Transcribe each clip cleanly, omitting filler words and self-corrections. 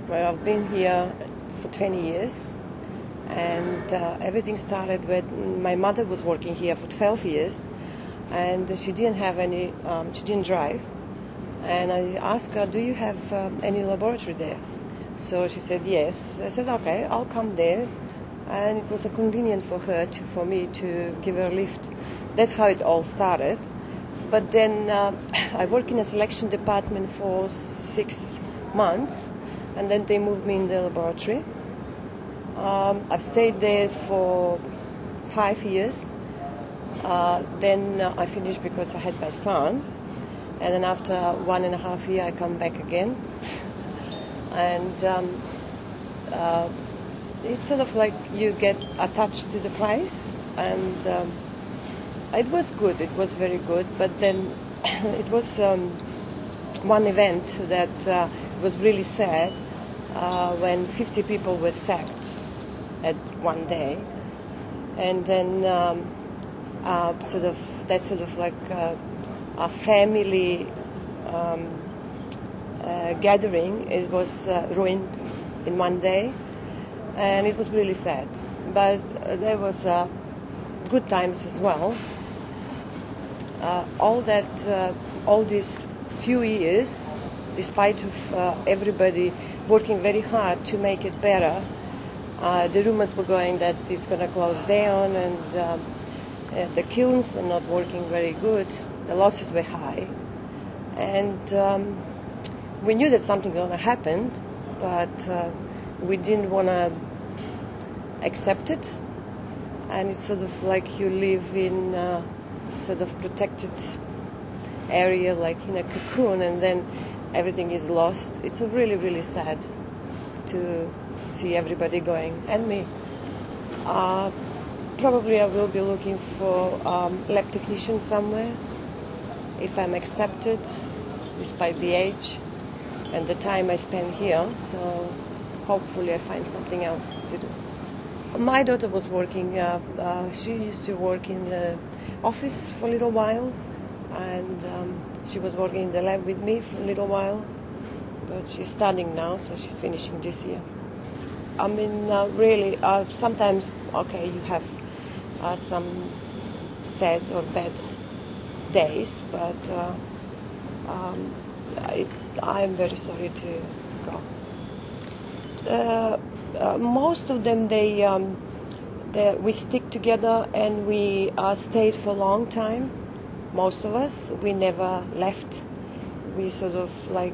Well, I've been here for 20 years, and everything started when my mother was working here for 12 years, and she didn't have any, she didn't drive, and I asked her, do you have any laboratory there? So she said yes. I said, okay, I'll come there, and it was convenient for her, for me to give her a lift. That's how it all started. But then I worked in a selection department for 6 months, and then they moved me in the laboratory. I've stayed there for 5 years. Then I finished because I had my son, and then after 1.5 years I come back again. And it's sort of like you get attached to the place, and it was good, it was very good, but then it was one event that was really sad when 50 people were sacked at one day, and then that's sort of like a family gathering. It was ruined in one day, and it was really sad. But there was good times as well. All these few years, despite of everybody working very hard to make it better, the rumors were going that it's going to close down, and the kilns are not working very good. The losses were high, and we knew that something was going to happen, but we didn't want to accept it. And it's sort of like you live in a sort of protected area, like in a cocoon, and then everything is lost. It's really, really sad to see everybody going, and me. Probably I will be looking for lab technician somewhere, if I'm accepted, despite the age and the time I spend here. So hopefully I find something else to do. My daughter was working, she used to work in the office for a little while, and she was working in the lab with me for a little while, but she's studying now, so she's finishing this year. I mean, really, sometimes, okay, you have some sad or bad days, but I'm very sorry to go. Most of them, we stick together, and we stayed for a long time. Most of us, we never left. We sort of like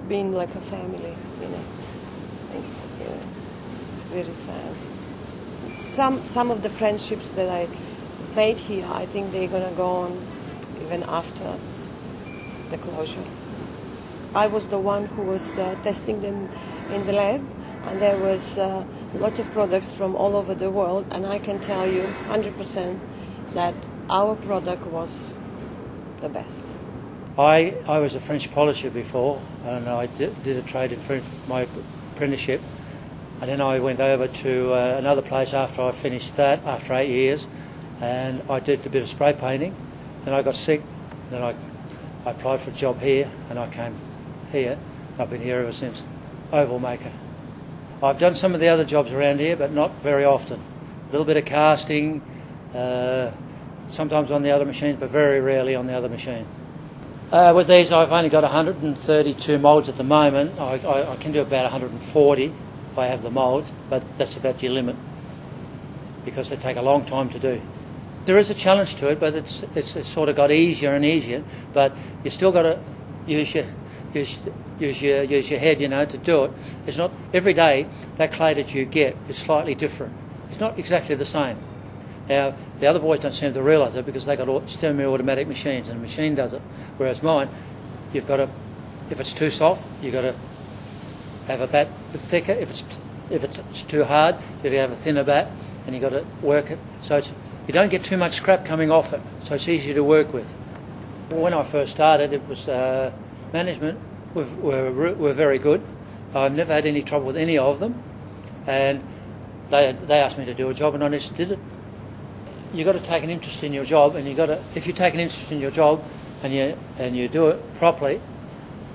being like a family, you know. It's very sad. Some of the friendships that I made here, I think they're gonna go on even after the closure. I was the one who was testing them in the lab, and there was lots of products from all over the world, and I can tell you 100% that our product was the best. I was a French polisher before, and I did a trade in French, my apprenticeship, and then I went over to another place after I finished that, after 8 years, and I did a bit of spray painting. Then I got sick, then I applied for a job here, and I came here. I've been here ever since. Oval maker. I've done some of the other jobs around here, but not very often. A little bit of casting, sometimes on the other machines, but very rarely on the other machines. With these, I've only got 132 moulds at the moment. I can do about 140 if I have the moulds, but that's about your limit because they take a long time to do. There is a challenge to it, but it's sort of got easier and easier. But you still got to use your head, you know, to do it. It's not every day that clay that you get is slightly different. It's not exactly the same. Now, the other boys don't seem to realise it because they've got semi-automatic machines, and the machine does it. Whereas mine, you've got to, if it's too soft, you've got to have a bat thicker. If it's too hard, you've got to have a thinner bat, and you've got to work it. So you don't get too much scrap coming off it, so it's easier to work with. When I first started, it was management were very good. I've never had any trouble with any of them, and they asked me to do a job, and I just did it. You've got to take an interest in your job, and if you take an interest in your job and you do it properly,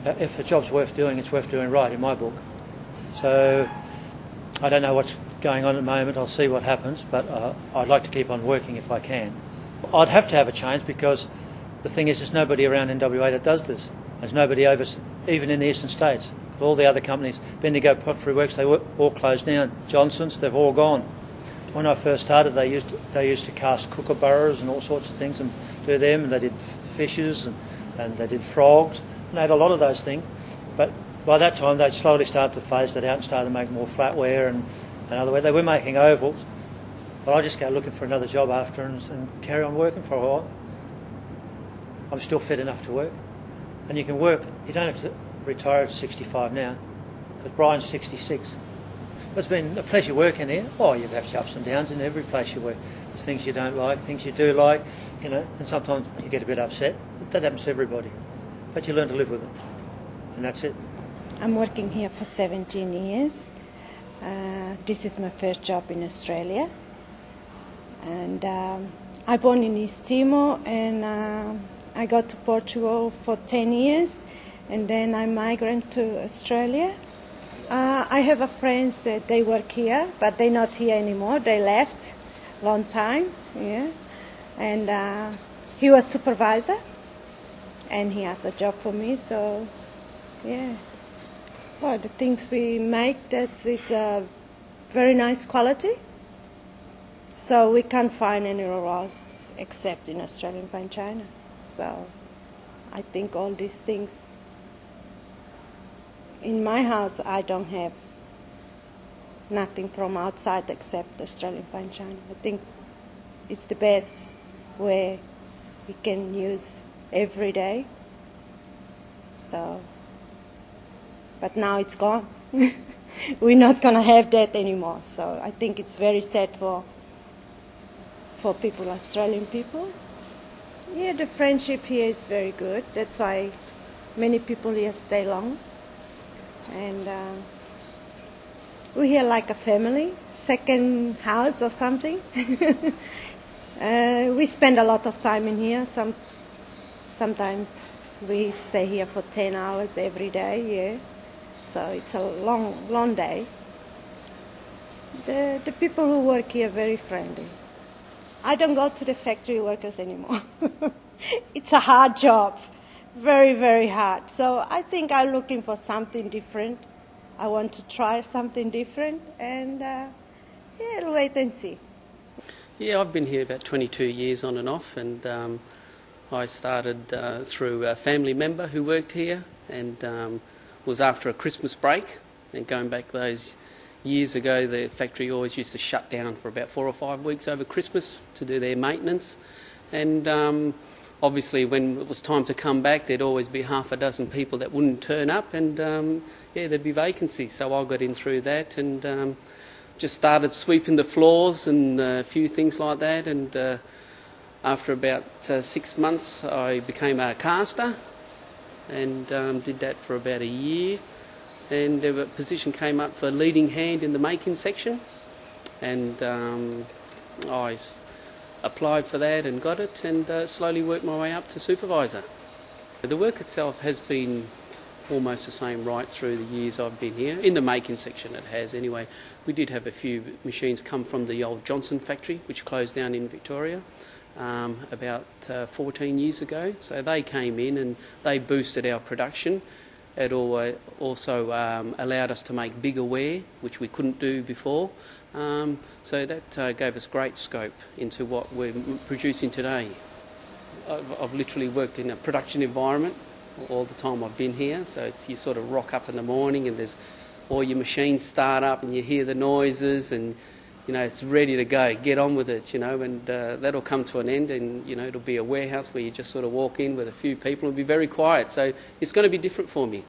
if a job's worth doing, it's worth doing right in my book. So I don't know what's going on at the moment. I'll see what happens, but I'd like to keep on working if I can. I'd have to have a change because the thing is there's nobody around in WA that does this. There's nobody over, even in the eastern states. All the other companies, Bendigo Pottery Works, they were all closed down. Johnson's, they've all gone. When I first started, they used to cast kookaburras and all sorts of things and do them, and they did fishes and they did frogs, and they had a lot of those things. But by that time, they'd slowly started to phase that out and started to make more flatware and other way. They were making ovals, but I just go looking for another job after and carry on working for a while. I'm still fit enough to work, and you can work. You don't have to retire at 65 now, because Brian's 66. It's been a pleasure working here. Oh, you have your ups and downs in every place you work. There's things you don't like, things you do like, and sometimes you get a bit upset. That happens to everybody. But you learn to live with it, and that's it. I'm working here for 17 years. This is my first job in Australia. And I born in East Timor, and I got to Portugal for 10 years, and then I migrated to Australia. I have a friends that they work here, but they're not here anymore. They left long time, yeah. And he was supervisor, and he has a job for me, so yeah. Well, the things we make, it's a very nice quality. So we can't find anywhere else except in Australian Fine China. So I think all these things in my house, I don't have nothing from outside except Australian Fine China. I think it's the best way we can use every day. So, but now it's gone. We're not going to have that anymore. So I think it's very sad for people, Australian people. Yeah, the friendship here is very good. That's why many people here stay long. And we're here like a family, second house or something. We spend a lot of time in here. Sometimes we stay here for 10 hours every day, yeah. So it's a long, long day. The people who work here are very friendly. I don't go to the factory workers anymore. It's a hard job. Very, very hard. So I think I'm looking for something different. I want to try something different, and yeah, I'll wait and see. Yeah, I've been here about 22 years on and off, and I started through a family member who worked here, and was after a Christmas break. And going back those years ago, the factory always used to shut down for about 4 or 5 weeks over Christmas to do their maintenance, and obviously, when it was time to come back, there'd always be half a dozen people that wouldn't turn up, and yeah, there'd be vacancies. So I got in through that and just started sweeping the floors and a few things like that. And after about 6 months, I became a caster and did that for about a year. And a position came up for leading hand in the making section, and I applied for that and got it, and slowly worked my way up to supervisor. The work itself has been almost the same right through the years I've been here. In the making section it has anyway. We did have a few machines come from the old Johnson factory, which closed down in Victoria about 14 years ago. So they came in and they boosted our production. It also allowed us to make bigger ware, which we couldn't do before. So that gave us great scope into what we're producing today. I've literally worked in a production environment all the time I've been here. So you sort of rock up in the morning and there's all your machines start up and you hear the noises and it's ready to go. Get on with it, and that'll come to an end, and it'll be a warehouse where you just sort of walk in with a few people. It'll be very quiet. So it's going to be different for me.